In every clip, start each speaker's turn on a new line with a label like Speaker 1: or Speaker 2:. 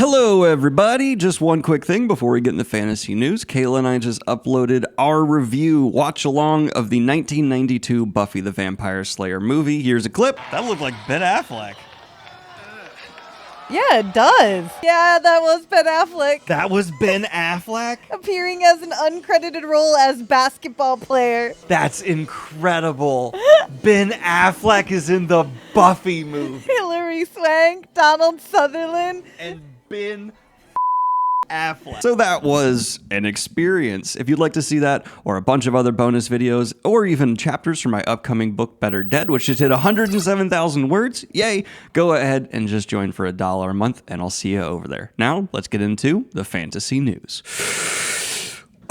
Speaker 1: Hello, everybody. Just one quick thing before we get into fantasy news. Kayla and I just uploaded our review, watch along of the 1992 Buffy the Vampire Slayer movie. Here's a clip.
Speaker 2: That looked like Ben Affleck.
Speaker 3: Yeah, it does. Yeah, that was Ben Affleck.
Speaker 2: That was Ben Affleck?
Speaker 3: Appearing as an uncredited role as basketball player.
Speaker 2: That's incredible. Ben Affleck is in the Buffy movie.
Speaker 3: Hilary Swank, Donald Sutherland.
Speaker 2: And Ben Affleck.
Speaker 1: So that was an experience. If you'd like to see that, or a bunch of other bonus videos, or even chapters from my upcoming book, Better Dead, which just hit 107,000 words, yay, go ahead and just join for $1 a month, and I'll see you over there. Now, let's get into the fantasy news.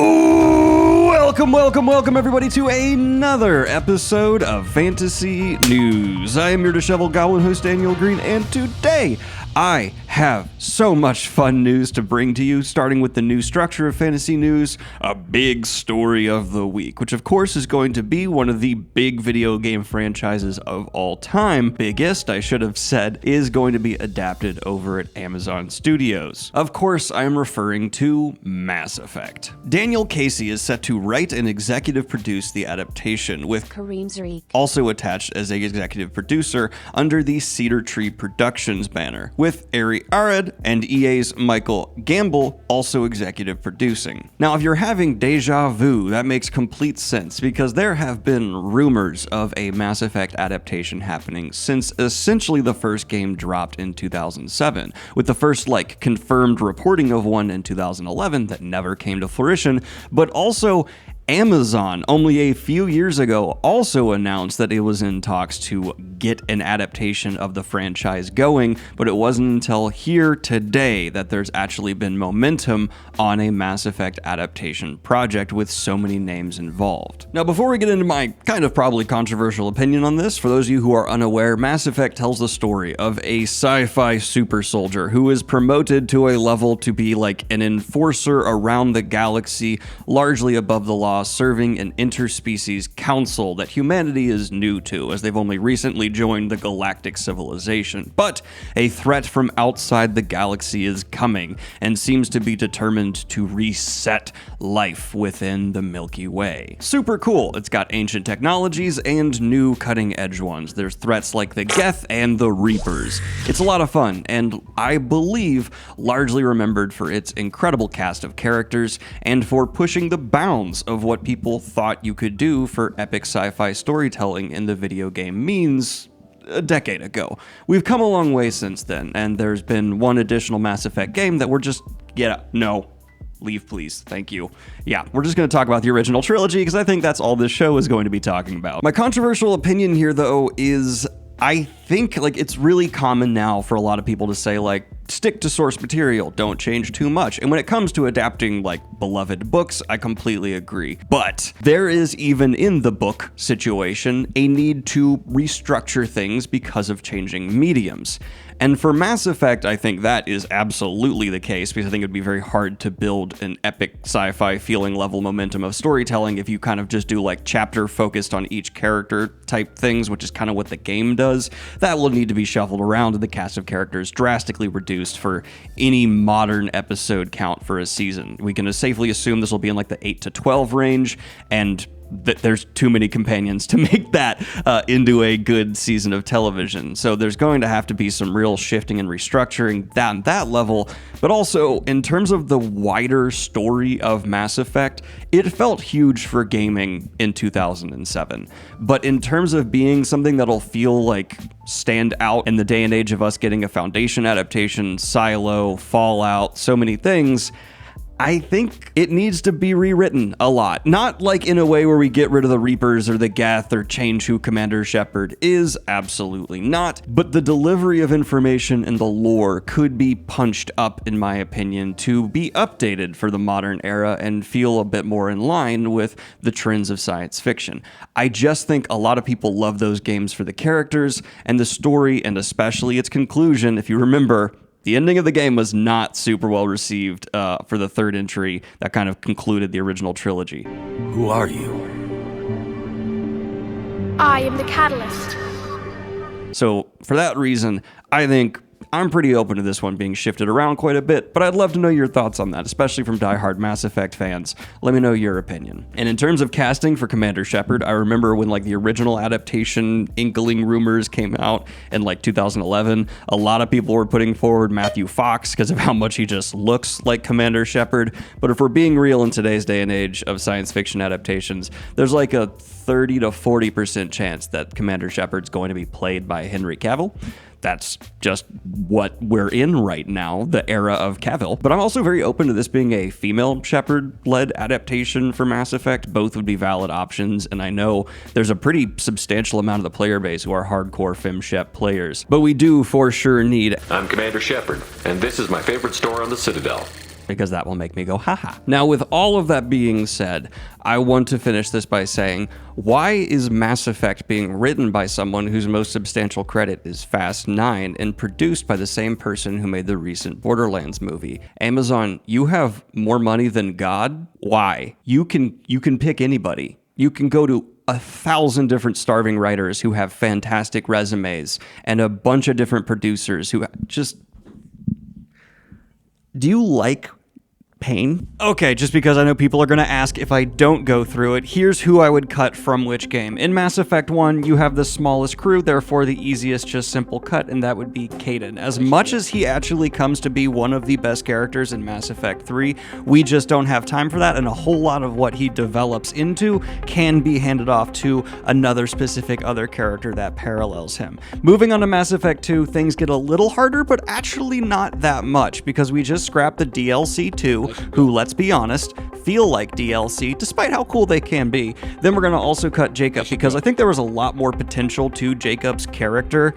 Speaker 1: Ooh, welcome, everybody, to another episode of Fantasy News. I am your disheveled goblin host, Daniel Green, and today I have so much fun news to bring to you, starting with the new structure of Fantasy News, a big story of the week, which of course is going to be one of the big video game franchises of all time. Biggest, I should have said, is going to be adapted over at Amazon Studios. Of course, I am referring to Mass Effect. Daniel Casey is set to write and executive produce the adaptation, with
Speaker 4: Kareem Zariq
Speaker 1: also attached as an executive producer under the Cedar Tree Productions banner, with Ari Arad and EA's Michael Gamble also executive producing. Now, if you're having deja vu, that makes complete sense because there have been rumors of a Mass Effect adaptation happening since essentially the first game dropped in 2007, with the first confirmed reporting of one in 2011 that never came to fruition, but also Amazon, only a few years ago, also announced that it was in talks to get an adaptation of the franchise going, but it wasn't until here today that there's actually been momentum on a Mass Effect adaptation project with so many names involved. Now, before we get into my kind of probably controversial opinion on this, for those of you who are unaware, Mass Effect tells the story of a sci-fi super soldier who is promoted to a level to be like an enforcer around the galaxy, largely above the law, serving an interspecies council that humanity is new to, as they've only recently joined the galactic civilization. But a threat from outside the galaxy is coming, and seems to be determined to reset life within the Milky Way. Super cool. It's got ancient technologies and new cutting-edge ones. There's threats like the Geth and the Reapers. It's a lot of fun, and I believe largely remembered for its incredible cast of characters and for pushing the bounds of what people thought you could do for epic sci-fi storytelling in the video game means a decade ago. We've come a long way since then, and there's been one additional Mass Effect game that we're just, leave please, thank you. Yeah, we're just going to talk about the original trilogy because I think that's all this show is going to be talking about. My controversial opinion here, though, is I think it's really common now for a lot of people to say stick to source material, don't change too much. And when it comes to adapting beloved books, I completely agree. But there is, even in the book situation, a need to restructure things because of changing mediums. And for Mass Effect, I think that is absolutely the case, because I think it'd be very hard to build an epic sci-fi feeling level momentum of storytelling if you kind of just do chapter focused on each character type things, which is kind of what the game does. That will need to be shuffled around and the cast of characters drastically reduced for any modern episode count for a season. We can safely assume this will be in the 8 to 12 range, and there's too many companions to make that into a good season of television. So there's going to have to be some real shifting and restructuring that level. But also, in terms of the wider story of Mass Effect, it felt huge for gaming in 2007. But in terms of being something that'll feel stand out in the day and age of us getting a Foundation adaptation, Silo, Fallout, so many things, I think it needs to be rewritten a lot. Not in a way where we get rid of the Reapers or the Geth or change who Commander Shepard is, absolutely not. But the delivery of information and the lore could be punched up, in my opinion, to be updated for the modern era and feel a bit more in line with the trends of science fiction. I just think a lot of people love those games for the characters and the story, and especially its conclusion. If you remember, the ending of the game was not super well received for the third entry that kind of concluded the original trilogy.
Speaker 5: Who are you?
Speaker 4: I am the catalyst.
Speaker 1: So for that reason, I think I'm pretty open to this one being shifted around quite a bit, but I'd love to know your thoughts on that, especially from diehard Mass Effect fans. Let me know your opinion. And in terms of casting for Commander Shepard, I remember when like the original adaptation inkling rumors came out in like 2011, a lot of people were putting forward Matthew Fox because of how much he just looks like Commander Shepard. But if we're being real in today's day and age of science fiction adaptations, there's like a 30 to 40% chance that Commander Shepard's going to be played by Henry Cavill. That's just what we're in right now, the era of Cavill. But I'm also very open to this being a female Shepard-led adaptation for Mass Effect. Both would be valid options, and I know there's a pretty substantial amount of the player base who are hardcore FemShep players. But we do for sure need...
Speaker 4: I'm Commander Shepard, and this is my favorite store on the Citadel.
Speaker 1: Because that will make me go, haha. Now, with all of that being said, I want to finish this by saying, why is Mass Effect being written by someone whose most substantial credit is Fast 9 and produced by the same person who made the recent Borderlands movie? Amazon, you have more money than God? Why? You can pick anybody. You can go to 1,000 different starving writers who have fantastic resumes and a bunch of different producers who just... Do you like pain? Okay, just because I know people are going to ask if I don't go through it, here's who I would cut from which game. In Mass Effect 1, you have the smallest crew, therefore the easiest, just simple cut, and that would be Kaidan. As much as he actually comes to be one of the best characters in Mass Effect 3, we just don't have time for that, and a whole lot of what he develops into can be handed off to another specific other character that parallels him. Moving on to Mass Effect 2, things get a little harder, but actually not that much, because we just scrapped the DLC 2, who, let's be honest, feel like DLC, despite how cool they can be. Then we're going to also cut Jacob, because I think there was a lot more potential to Jacob's character,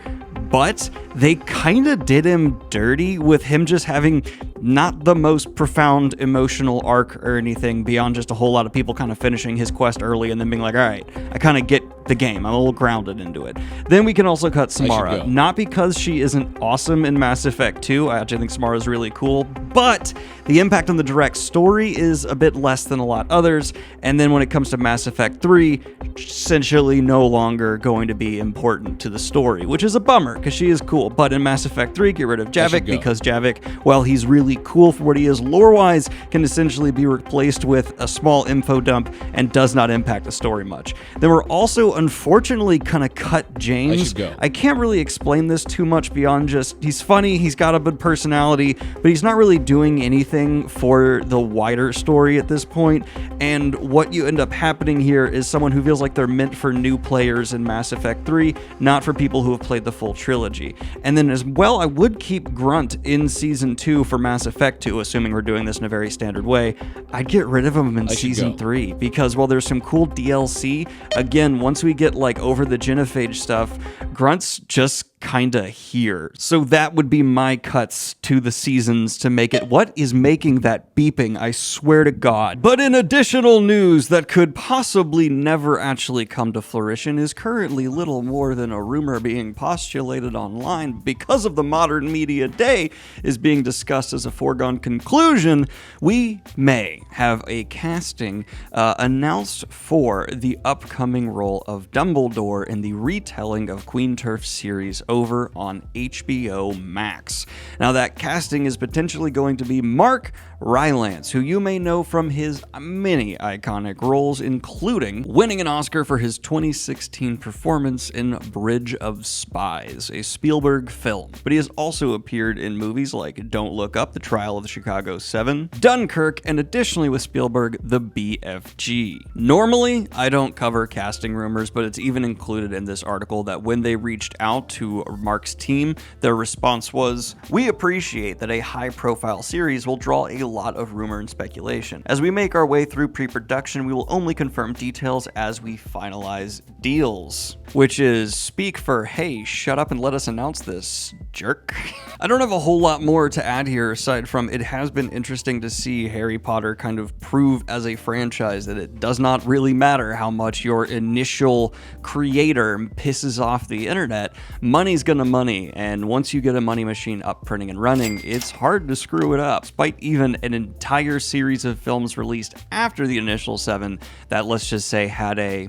Speaker 1: but they kind of did him dirty with him just having not the most profound emotional arc or anything beyond just a whole lot of people kind of finishing his quest early and then being like, all right, I kind of get the game. I'm a little grounded into it. Then we can also cut Samara, not because she isn't awesome in Mass Effect 2. I actually think Samara is really cool, but the impact on the direct story is a bit less than a lot others. And then when it comes to Mass Effect 3, essentially no longer going to be important to the story, which is a bummer because she is cool. But in Mass Effect 3, get rid of Javik because Javik, while he's really cool for what he is lore-wise, can essentially be replaced with a small info dump and does not impact the story much. Then we're also unfortunately kind of cut James. I can't really explain this too much beyond just he's funny, he's got a good personality, but he's not really doing anything for the wider story at this point. And what you end up happening here is someone who feels like they're meant for new players in Mass Effect 3, not for people who have played the full trilogy. And then as well, I would keep Grunt in Season 2 for Mass Effect 2, assuming we're doing this in a very standard way. I'd get rid of him in Season 3, because while there's some cool DLC, again, once we get like over the genophage stuff, Grunt's just kinda here. So that would be my cuts to the seasons to make it. What is making that beeping? I swear to God. But in additional news that could possibly never actually come to fruition is currently little more than a rumor being postulated online because of the modern media day is being discussed as a foregone conclusion. We may have a casting announced for the upcoming role of Dumbledore in the retelling of Queen Turf's series over on HBO Max. Now that casting is potentially going to be Mark Rylance, who you may know from his many iconic roles, including winning an Oscar for his 2016 performance in Bridge of Spies, a Spielberg film. But he has also appeared in movies like Don't Look Up, The Trial of the Chicago 7, Dunkirk, and additionally with Spielberg, The BFG. Normally, I don't cover casting rumors, but it's even included in this article that when they reached out to Mark's team, their response was, "We appreciate that a high-profile series will draw a lot of rumor and speculation. As we make our way through pre-production, we will only confirm details as we finalize deals." Which is speak for, hey, shut up and let us announce this, jerk. I don't have a whole lot more to add here aside from it has been interesting to see Harry Potter kind of prove as a franchise that it does not really matter how much your initial creator pisses off the internet. Money's gonna money, and once you get a money machine up, printing and running, it's hard to screw it up. Despite even an entire series of films released after the initial 7 that, let's just say, had a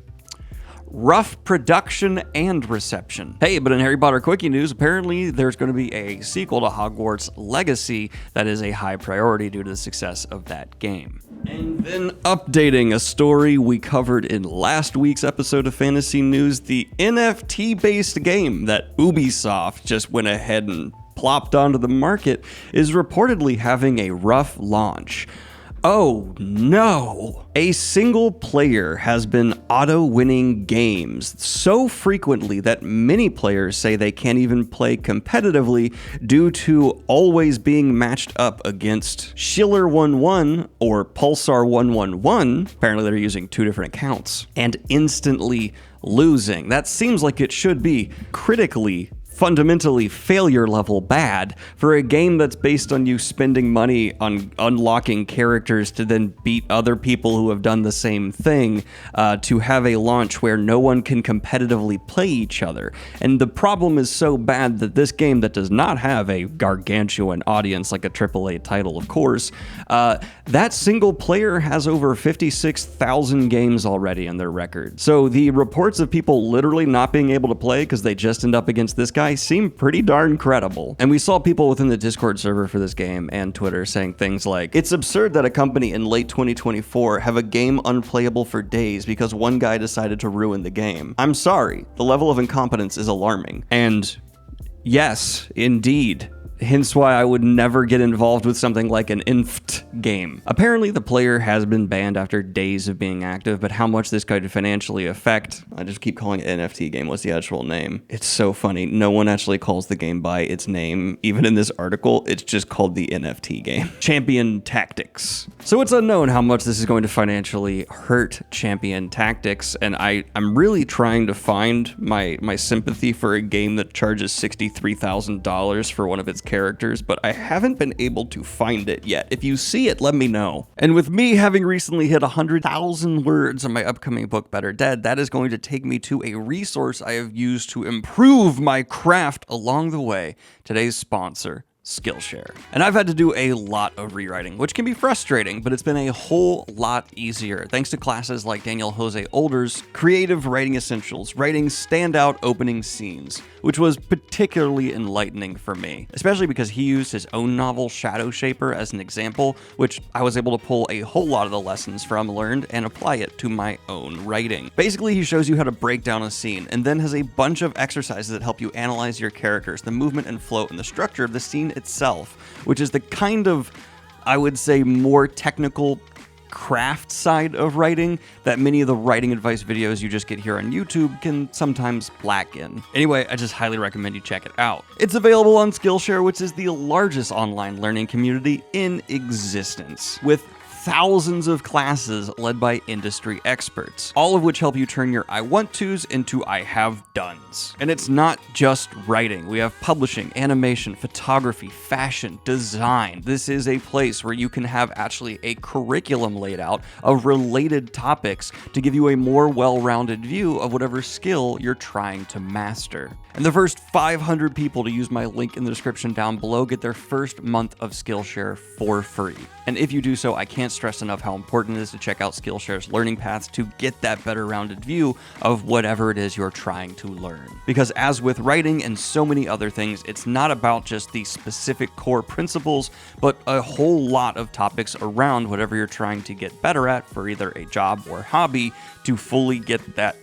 Speaker 1: rough production and reception. Hey, but in Harry Potter Quickie news, apparently there's going to be a sequel to Hogwarts Legacy that is a high priority due to the success of that game. And then updating a story we covered in last week's episode of Fantasy News, the NFT-based game that Ubisoft just went ahead and plopped onto the market is reportedly having a rough launch. Oh no! A single player has been auto-winning games so frequently that many players say they can't even play competitively due to always being matched up against Schiller11 or Pulsar111. Apparently they're using two different accounts, and instantly losing. That seems like it should be critically, fundamentally failure level bad for a game that's based on you spending money on unlocking characters to then beat other people who have done the same thing, to have a launch where no one can competitively play each other. And the problem is so bad that this game that does not have a gargantuan audience like a AAA title, of course, that single player has over 56,000 games already in their record. So the reports of people literally not being able to play because they just end up against this guy seem pretty darn credible. And we saw people within the Discord server for this game and Twitter saying things like, "It's absurd that a company in late 2024 have a game unplayable for days because one guy decided to ruin the game. I'm sorry, the level of incompetence is alarming." And yes, indeed. Hence why I would never get involved with something like an inft game. Apparently the player has been banned after days of being active, but how much this could financially affect, I just keep calling it NFT game. What's the actual name? It's so funny. No one actually calls the game by its name. Even in this article, it's just called the NFT game. Champion Tactics. So it's unknown how much this is going to financially hurt Champion Tactics, and I'm really trying to find my sympathy for a game that charges $63,000 for one of its characters, but I haven't been able to find it yet. If you see it, let me know. And with me having recently hit 100,000 words on my upcoming book, Better Dead, that is going to take me to a resource I have used to improve my craft along the way. Today's sponsor, Skillshare. And I've had to do a lot of rewriting, which can be frustrating, but it's been a whole lot easier thanks to classes like Daniel Jose Older's Creative Writing Essentials, writing standout opening scenes, which was particularly enlightening for me, especially because he used his own novel Shadow Shaper as an example, which I was able to pull a whole lot of the lessons from learned and apply it to my own writing. Basically, he shows you how to break down a scene and then has a bunch of exercises that help you analyze your characters, the movement and flow, and the structure of the scene itself, which is the kind of, I would say, more technical craft side of writing that many of the writing advice videos you just get here on YouTube can sometimes lack in. Anyway, I just highly recommend you check it out. It's available on Skillshare, which is the largest online learning community in existence, with thousands of classes led by industry experts, all of which help you turn your I want tos into I have dones. And it's not just writing. We have publishing, animation, photography, fashion, design. This is a place where you can have actually a curriculum laid out of related topics to give you a more well-rounded view of whatever skill you're trying to master. And the first 500 people to use my link in the description down below get their first month of Skillshare for free. And if you do so, I can't stress enough how important it is to check out Skillshare's learning paths to get that better rounded view of whatever it is you're trying to learn. Because as with writing and so many other things, it's not about just the specific core principles, but a whole lot of topics around whatever you're trying to get better at for either a job or hobby to fully get that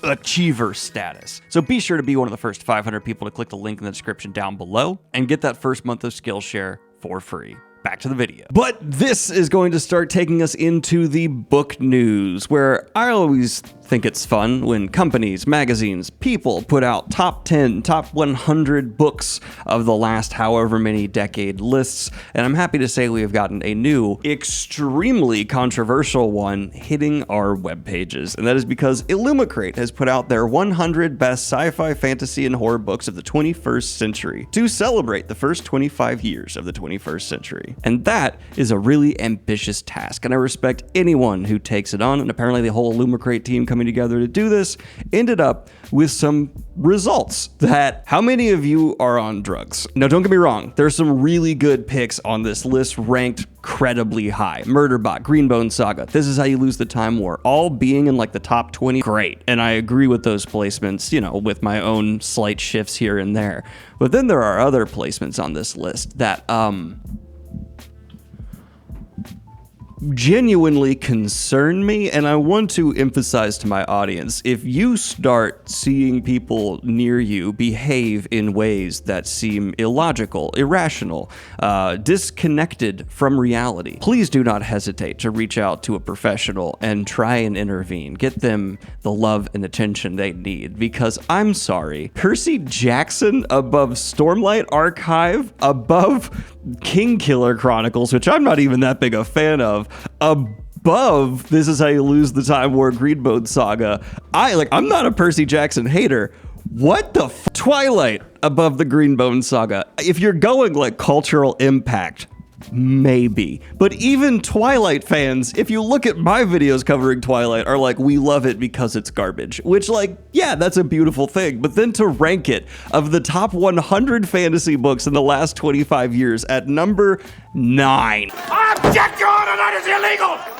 Speaker 1: achiever status. So be sure to be one of the first 500 people to click the link in the description down below and get that first month of Skillshare for free. Back to the video. But this is going to start taking us into the book news, where I always think it's fun when companies, magazines, people put out top 10, top 100 books of the last however many decade lists, and I'm happy to say we have gotten a new, extremely controversial one hitting our web pages, and that is because Illumicrate has put out their 100 best sci-fi, fantasy, and horror books of the 21st century to celebrate the first 25 years of the 21st century. story. And that is a really ambitious task, and I respect anyone who takes it on, and apparently the whole Illumicrate team coming together to do this ended up with some results that, how many of you are on drugs? Now, don't get me wrong, there's some really good picks on this list ranked credibly high. Murderbot, Greenbone Saga, This Is How You Lose the Time War, all being in like the top 20, great. And I agree with those placements, you know, with my own slight shifts here and there. But then there are other placements on this list that, genuinely concern me, and I want to emphasize to my audience, if you start seeing people near you behave in ways that seem illogical, irrational, disconnected from reality, please do not hesitate to reach out to a professional and try and intervene. Get them the love and attention they need, because I'm sorry, Percy Jackson above Stormlight Archive, above King Killer Chronicles, which I'm not even that big a fan of, above This Is How You Lose the Time War, Greenbone Saga. I'm not a Percy Jackson hater. What the Twilight above the Greenbone Saga. If you're going like cultural impact, maybe. But even Twilight fans, if you look at my videos covering Twilight, are like, we love it because it's garbage. Which, like, yeah, that's a beautiful thing. But then to rank it of the top 100 fantasy books in the last 25 years at number 9.
Speaker 5: Object, Your Honor, that is illegal!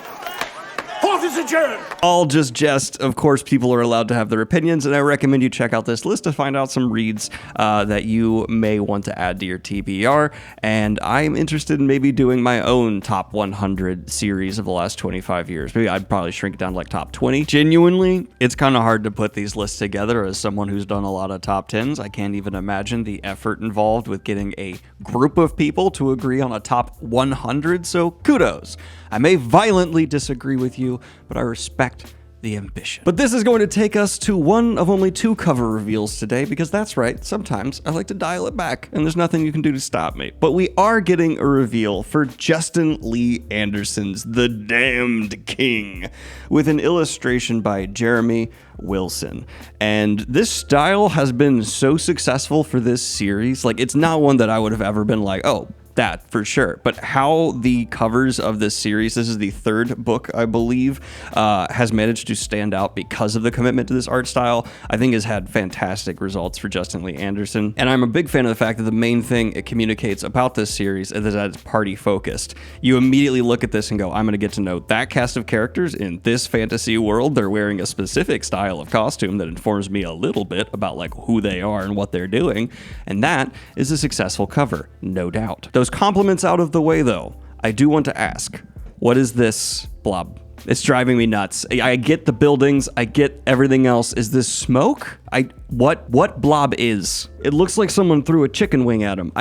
Speaker 5: Court is adjourned!
Speaker 1: All just jest. Of course, people are allowed to have their opinions, and I recommend you check out this list to find out some reads that you may want to add to your TBR. And I'm interested in maybe doing my own top 100 series of the last 25 years. Maybe I'd probably shrink it down to like top 20. Genuinely, it's kind of hard to put these lists together as someone who's done a lot of top 10s. I can't even imagine the effort involved with getting a group of people to agree on a top 100, so kudos. I may violently disagree with you, but I respect the ambition. But this is going to take us to one of only 2 cover reveals today, because that's right, sometimes I like to dial it back, and there's nothing you can do to stop me. But we are getting a reveal for Justin Lee Anderson's The Damned King, with an illustration by Jeremy Wilson. And this style has been so successful for this series, like, it's not one that I would have ever been like, oh, that for sure. But how the covers of this series, this is the 3rd book, I believe, has managed to stand out because of the commitment to this art style, I think has had fantastic results for Justin Lee Anderson. And I'm a big fan of the fact that the main thing it communicates about this series is that it's party focused. You immediately look at this and go, I'm going to get to know that cast of characters in this fantasy world. They're wearing a specific style of costume that informs me a little bit about like who they are and what they're doing. And that is a successful cover, no doubt. Those compliments out of the way, though, I do want to ask, what is this blob? It's driving me nuts. I get the buildings, I get everything else. Is this smoke? What blob is? It looks like someone threw a chicken wing at him.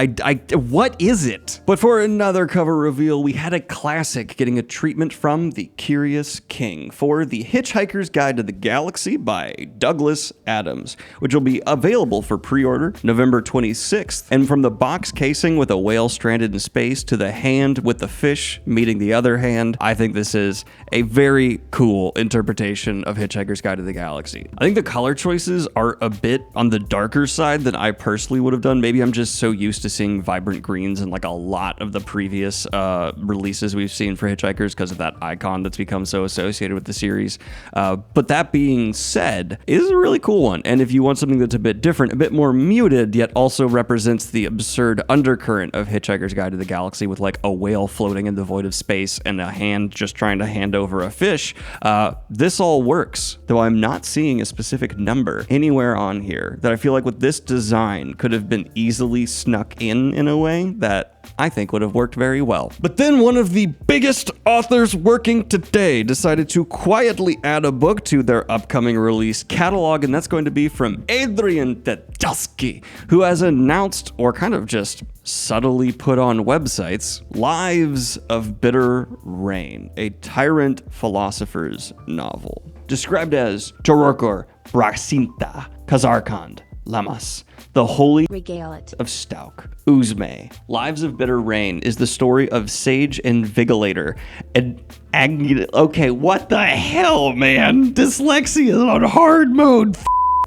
Speaker 1: What is it? But for another cover reveal, we had a classic getting a treatment from The Curious King for The Hitchhiker's Guide to the Galaxy by Douglas Adams, which will be available for pre-order November 26th. And from the box casing with a whale stranded in space to the hand with the fish meeting the other hand, I think this is a very cool interpretation of Hitchhiker's Guide to the Galaxy. I think the color choices are a bit on the darker side than I personally would have done. Maybe I'm just so used to seeing vibrant greens in like a lot of the previous releases we've seen for Hitchhikers because of that icon that's become so associated with the series. But that being said, it is a really cool one. And if you want something that's a bit different, a bit more muted, yet also represents the absurd undercurrent of Hitchhiker's Guide to the Galaxy with like a whale floating in the void of space and a hand just trying to hand over a fish, this all works, though I'm not seeing a specific number anywhere on here that I feel like with this design could have been easily snuck in a way that I think would have worked very well. But then one of the biggest authors working today decided to quietly add a book to their upcoming release catalog, and that's going to be from Adrian Tedeschi, who has announced, or kind of just subtly put on websites, Lives of Bitter Rain, a tyrant philosopher's novel. Described as Torokor Braxinta Kazarkand Lamas, the holy
Speaker 6: Regalate
Speaker 1: of Stauk, Uzme. Lives of Bitter Rain is the story of Sage Invigilator and okay, what the hell, man? Dyslexia is on hard mode.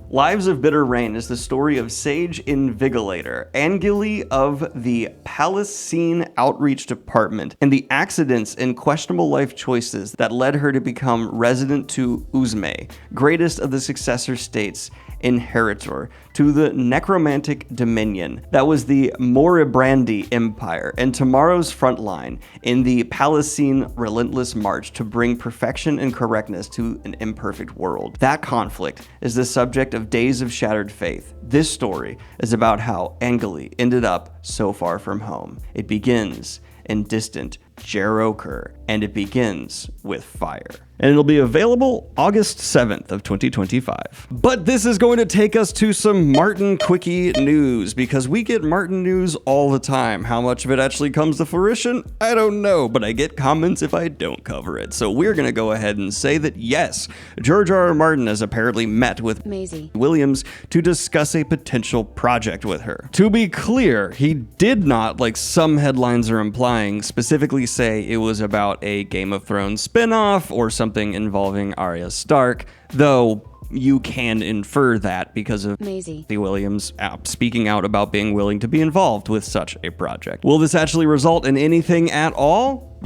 Speaker 1: Lives of Bitter Rain is the story of Sage Invigilator, Angeli of the Palestine Outreach Department, and the accidents and questionable life choices that led her to become resident to Uzme, greatest of the successor states, inheritor to the necromantic dominion that was the Moribrandi Empire and tomorrow's front line in the Palestine relentless march to bring perfection and correctness to an imperfect world. That conflict is the subject of Days of Shattered Faith. This story is about how Angeli ended up so far from home. It begins in distant Jeroker, and it begins with fire. And it'll be available August 7th of 2025. But this is going to take us to some Martin Quickie news, because we get Martin news all the time. How much of it actually comes to fruition? I don't know, but I get comments if I don't cover it. So we're gonna go ahead and say that yes, George R. R. Martin has apparently met with Maisie Williams to discuss a potential project with her. To be clear, he did not, like some headlines are implying, specifically say it was about a Game of Thrones spin-off or something involving Arya Stark, though you can infer that because of Maisie Williams speaking out about being willing to be involved with such a project. Will this actually result in anything at all?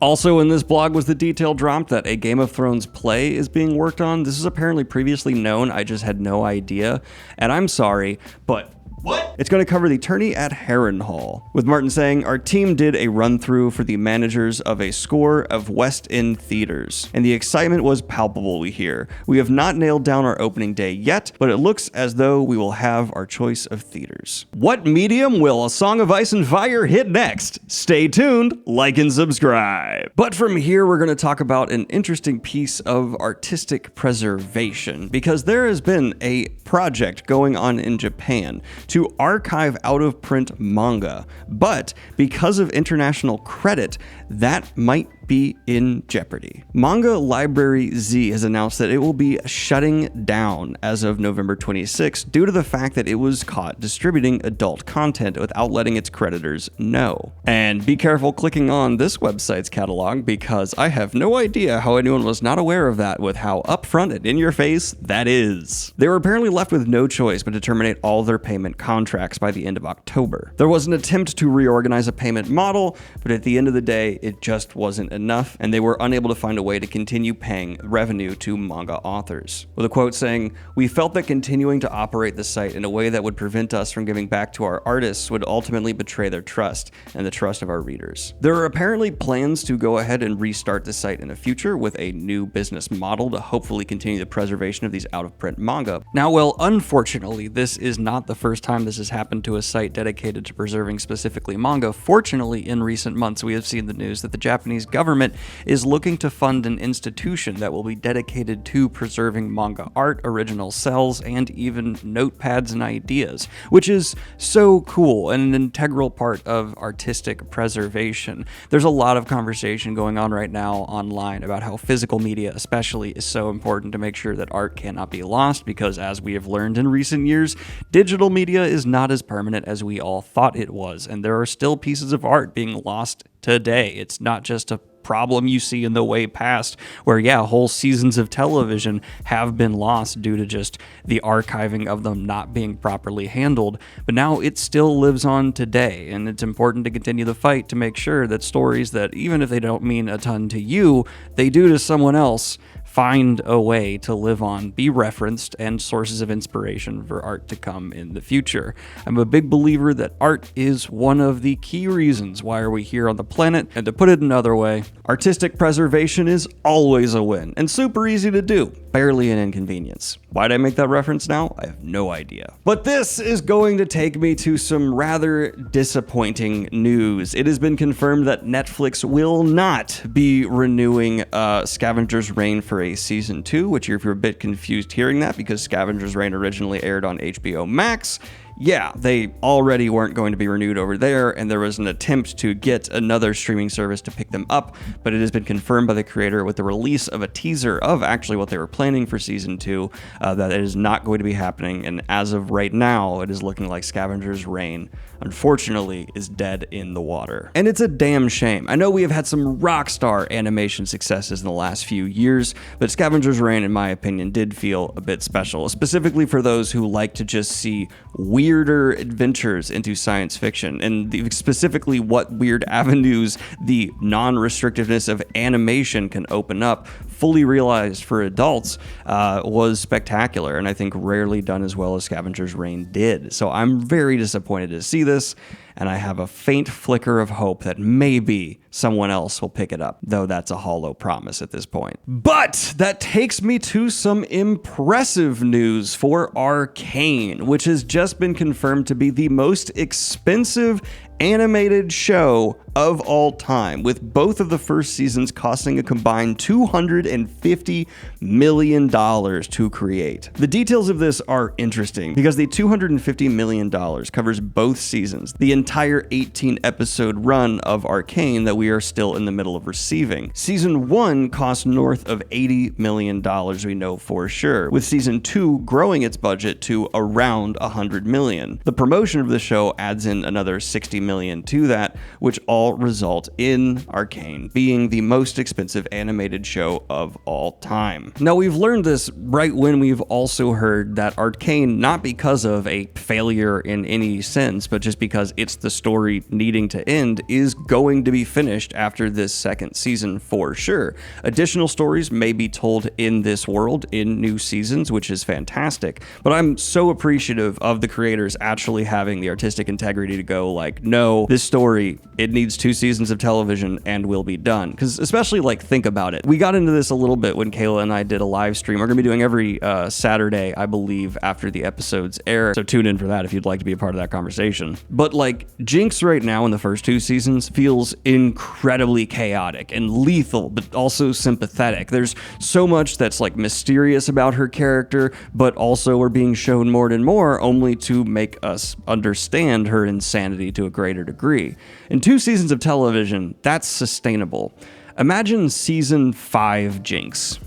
Speaker 1: Also in this blog was the detail dropped that a Game of Thrones play is being worked on. This is apparently previously known, I just had no idea, and I'm sorry, but what? It's going to cover the tourney at Harrenhal, with Martin saying, our team did a run-through for the managers of a score of West End theaters, and the excitement was palpable, we hear. We have not nailed down our opening day yet, but it looks as though we will have our choice of theaters. What medium will A Song of Ice and Fire hit next? Stay tuned, like and subscribe. But from here, we're going to talk about an interesting piece of artistic preservation, because there has been a project going on in Japan to archive out-of-print manga, but because of international credit, that might be in jeopardy. Manga Library Z has announced that it will be shutting down as of November 26 due to the fact that it was caught distributing adult content without letting its creditors know. And be careful clicking on this website's catalog, because I have no idea how anyone was not aware of that with how upfront and in your face that is. They were apparently left with no choice but to terminate all their payment contracts by the end of October. There was an attempt to reorganize a payment model, but at the end of the day, it just wasn't enough, and they were unable to find a way to continue paying revenue to manga authors. With a quote saying, "We felt that continuing to operate the site in a way that would prevent us from giving back to our artists would ultimately betray their trust and the trust of our readers." There are apparently plans to go ahead and restart the site in the future with a new business model to hopefully continue the preservation of these out-of-print manga. Now, well, unfortunately, this is not the first time this has happened to a site dedicated to preserving specifically manga. Fortunately, in recent months, we have seen the news that the Japanese government is looking to fund an institution that will be dedicated to preserving manga art, original cells, and even notepads and ideas, which is so cool and an integral part of artistic preservation. There's a lot of conversation going on right now online about how physical media especially is so important to make sure that art cannot be lost, because as we have learned in recent years, digital media is not as permanent as we all thought it was, and there are still pieces of art being lost today. It's not just a problem you see in the way past where, yeah, whole seasons of television have been lost due to just the archiving of them not being properly handled, but now it still lives on today, and it's important to continue the fight to make sure that stories that, even if they don't mean a ton to you, they do to someone else, find a way to live on, be referenced, and sources of inspiration for art to come in the future. I'm a big believer that art is one of the key reasons why are we here on the planet, and to put it another way, artistic preservation is always a win, and super easy to do, barely an inconvenience. Why'd I make that reference now? I have no idea. But this is going to take me to some rather disappointing news. It has been confirmed that Netflix will not be renewing Scavengers Reign for a season 2, which if you're a bit confused hearing that, because Scavengers Reign originally aired on HBO Max, yeah, they already weren't going to be renewed over there, and there was an attempt to get another streaming service to pick them up, but it has been confirmed by the creator with the release of a teaser of actually what they were planning for season 2, that it is not going to be happening, and as of right now, it is looking like Scavengers Reign, unfortunately, is dead in the water. And it's a damn shame. I know we have had some rockstar animation successes in the last few years, but Scavengers Reign, in my opinion, did feel a bit special, specifically for those who like to just see weirder adventures into science fiction, and specifically what weird avenues the non-restrictiveness of animation can open up, fully realized for adults, was spectacular, and I think rarely done as well as Scavengers Reign did. So I'm very disappointed to see this, and I have a faint flicker of hope that maybe someone else will pick it up, though that's a hollow promise at this point. But that takes me to some impressive news for Arcane, which has just been confirmed to be the most expensive animated show of all time, with both of the first seasons costing a combined $250 million to create. The details of this are interesting because the $250 million covers both seasons, the entire 18 episode run of Arcane that we are still in the middle of receiving. Season 1 cost north of $80 million, we know for sure, with season 2 growing its budget to around $100 million. The promotion of the show adds in another $60 million to that, which all result in Arcane being the most expensive animated show of all time. Now, we've learned this right when we've also heard that Arcane, not because of a failure in any sense, but just because it's the story needing to end, is going to be finished after this second season for sure. Additional stories may be told in this world in new seasons, which is fantastic, but I'm so appreciative of the creators actually having the artistic integrity to go like, no, this story, it needs 2 seasons of television and will be done. Because especially, like, think about it. We got into this a little bit when Kayla and I did a live stream. We're going to be doing every Saturday, I believe, after the episodes air. So tune in for that if you'd like to be a part of that conversation. But, like, Jinx right now in the first 2 seasons feels incredibly chaotic and lethal, but also sympathetic. There's so much that's, like, mysterious about her character, but also we're being shown more and more only to make us understand her insanity to a greater degree. In 2 seasons of television, that's sustainable. Imagine season 5 Jinx.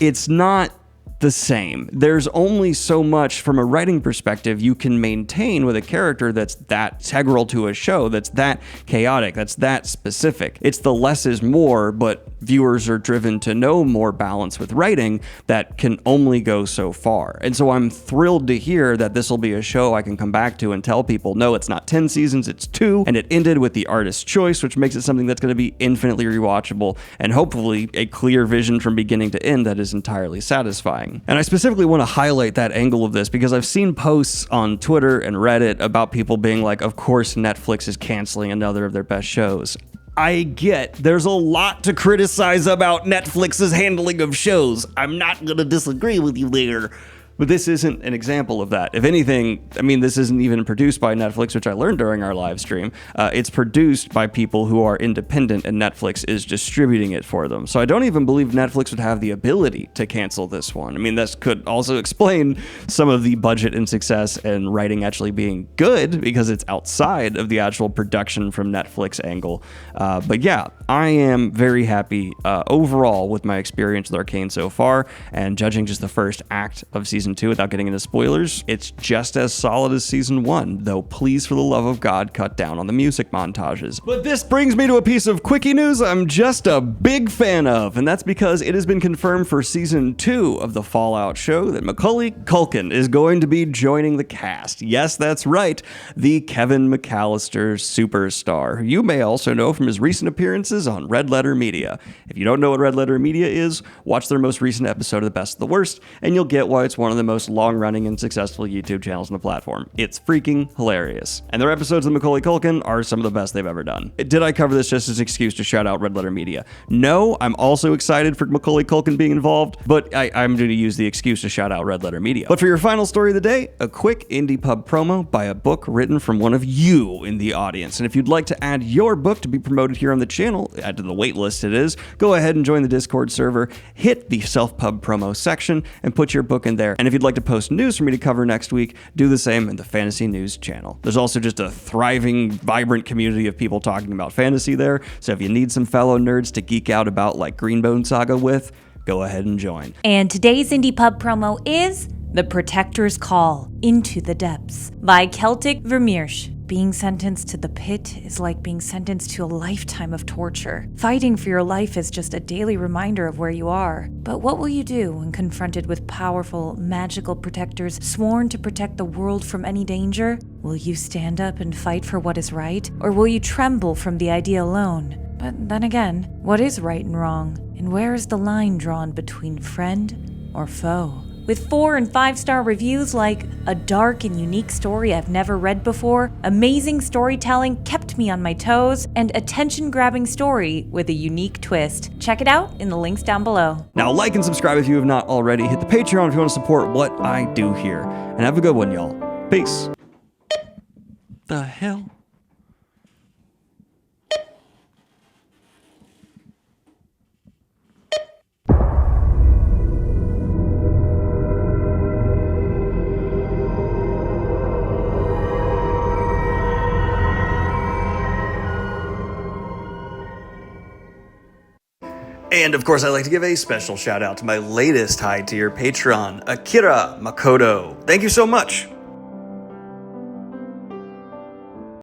Speaker 1: It's not the same. There's only so much from a writing perspective you can maintain with a character that's that integral to a show, that's that chaotic, that's that specific. It's the less is more, but viewers are driven to know more balance with writing that can only go so far. And so I'm thrilled to hear that this will be a show I can come back to and tell people, no, it's not 10 seasons, it's 2, and it ended with the artist's choice, which makes it something that's going to be infinitely rewatchable and hopefully a clear vision from beginning to end that is entirely satisfying. And I specifically want to highlight that angle of this because I've seen posts on Twitter and Reddit about people being like, of course Netflix is canceling another of their best shows. I get there's a lot to criticize about Netflix's handling of shows. I'm not going to disagree with you there. But this isn't an example of that. If anything, I mean, this isn't even produced by Netflix, which I learned during our live stream. It's produced by people who are independent, and Netflix is distributing it for them. So I don't even believe Netflix would have the ability to cancel this one. I mean, this could also explain some of the budget and success and writing actually being good because it's outside of the actual production from Netflix angle. But yeah, I am very happy overall with my experience with Arcane so far, and judging just the first act of season 2 without getting into spoilers, it's just as solid as season 1, though please for the love of God cut down on the music montages. But this brings me to a piece of Quicky news I'm just a big fan of, and that's because it has been confirmed for season 2 of the Fallout show that Macaulay Culkin is going to be joining the cast. Yes, that's right, the Kevin McAllister superstar, who you may also know from his recent appearances on Red Letter Media. If you don't know what Red Letter Media is, watch their most recent episode of The Best of the Worst, and you'll get why it's one of the most long-running and successful YouTube channels on the platform. It's freaking hilarious. And their episodes of Macaulay Culkin are some of the best they've ever done. Did I cover this just as an excuse to shout out Red Letter Media? No, I'm also excited for Macaulay Culkin being involved, but I'm going to use the excuse to shout out Red Letter Media. But for your final story of the day, a quick indie pub promo by a book written from one of you in the audience. And if you'd like to add your book to be promoted here on the channel, add to the waitlist it is, go ahead and join the Discord server, hit the self-pub promo section, and put your book in there. And And if you'd like to post news for me to cover next week, do the same in the Fantasy News channel. There's also just a thriving, vibrant community of people talking about fantasy there, so if you need some fellow nerds to geek out about like Greenbone Saga with, go ahead and join.
Speaker 6: And today's Indie Pub promo is The Protector's Call, Into the Depths by Celtic Vermeersch. Being sentenced to the pit is like being sentenced to a lifetime of torture. Fighting for your life is just a daily reminder of where you are. But what will you do when confronted with powerful, magical protectors sworn to protect the world from any danger? Will you stand up and fight for what is right? Or will you tremble from the idea alone? But then again, what is right and wrong? And where is the line drawn between friend or foe? With 4- and 5-star reviews like a dark and unique story I've never read before, amazing storytelling kept me on my toes, and attention-grabbing story with a unique twist. Check it out in the links down below.
Speaker 1: Now like and subscribe if you have not already. Hit the Patreon if you want to support what I do here. And have a good one, y'all. Peace. The hell? And of course, I'd like to give a special shout out to my latest high tier patron, Akira Makoto. Thank you so much.